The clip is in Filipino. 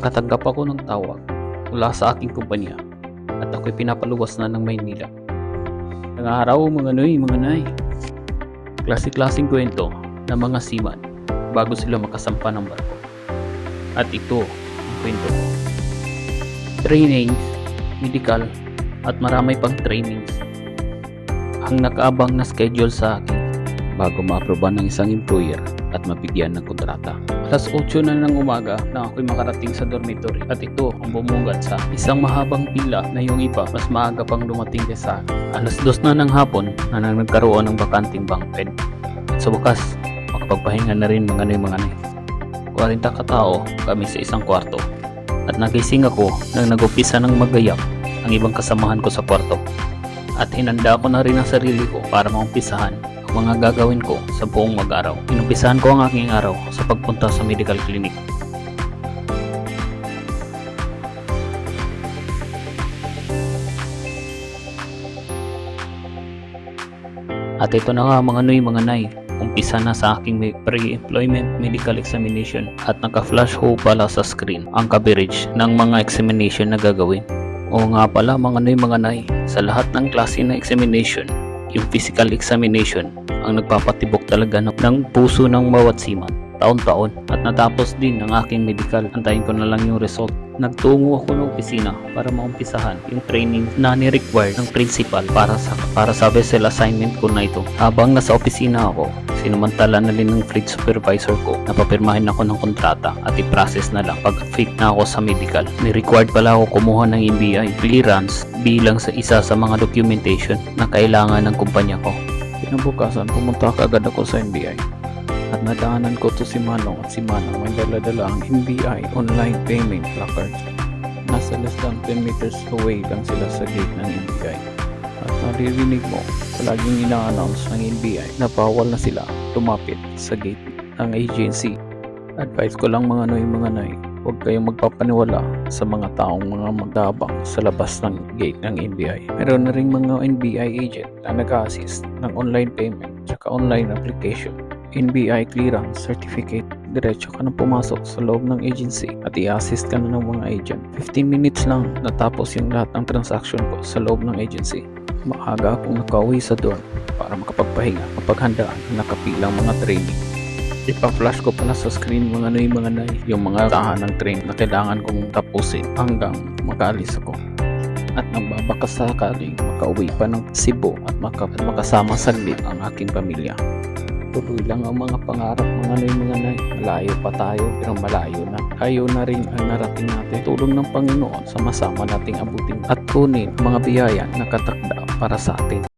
Nakatanggap ako ng tawag mula sa aking kumpanya at ako'y pinapaluwas na ng Maynila. Ang araw mga noy, mga nay. Klase-klaseng kwento ng mga seaman bago sila makasampa ng barko. At ito ang kwento ko. Training, medical, at marami pang trainings ang nakaabang na schedule sa akin bago ma-aproban ng isang employer at mabigyan ng kontrata. Alas 8 na ng umaga na ako'y makarating sa dormitory at ito ang bumugat sa isang mahabang pila na yung iba mas maaga pang dumating sa akin. Alas 2 na ng hapon na nagkaroon ng bakanting bunk bed. At sa wakas, makapagpahinga na rin mga nay. 40 katao kami sa isang kwarto at nagising ako nang nag-upisa ng magayak ang ibang kasamahan ko sa kwarto. At hinanda ko na rin ang sarili ko para maumpisahan ang mga gagawin ko sa buong mag-araw. Inumpisahan ko ang aking araw sa pagpunta sa medical clinic. At ito na nga mga nay, umpisa na sa aking pre-employment medical examination at naka-flash ho pala sa screen ang coverage ng mga examination na gagawin. O nga pala mga nay, sa lahat ng klase na examination, yung physical examination ang nagpapatibok talaga ng puso ng bawat seaman taon-taon. At natapos din ang aking medical, antayin ko na lang yung result. Nagtungo ako ng opisina para maumpisahan yung training na ni-require ng principal para sa vessel assignment ko na ito. Habang nasa opisina ako, sinumantala na rin ng fleet supervisor ko na papirmahin ako ng kontrata at i-process na lang pag fit na ako sa medical. Ni-required pala ako kumuha ng NBI clearance bilang sa isa sa mga documentation na kailangan ng kumpanya ko. Kinabukasan, pumunta agad ako sa NBI at nadaanan ko to si Manong at si Manong may dala-dala ang NBI online payment placard. Nasa less than 10 meters away lang sila sa gate ng NBI. At naririnig mo, palaging ina-announce ng NBI na bawal na sila lumapit sa gate ng agency. Advice ko lang mga nay, huwag kayong magpapaniwala sa mga taong mga magdabang sa labas ng gate ng NBI. Meron na rin mga NBI agent na nag-assist ng online payment at online application. NBI clearance certificate, diretso ka na pumasok sa loob ng agency at i-assist ka na ng mga agent. 15 minutes lang natapos yung lahat ng transaction ko sa loob ng agency. Maaga akong nakauwi sa dorm para makapagpahinga kapag handaan ang nakapilang mga training. Ipa-flash ko pala sa screen mga nay yung mga tahan ng train na kailangan kong tapusin hanggang makaalis ako. At nagbabakas sakaling makauwi pa ng Cebu at makasama saglit ang aking pamilya. Tuloy lang ang mga pangarap mga nay. Malayo pa tayo pero malayo na. Tayo na rin ang narating natin. Tulong ng Panginoon sama-sama nating abutin at kunin mga biyaya na katakda para sa atin.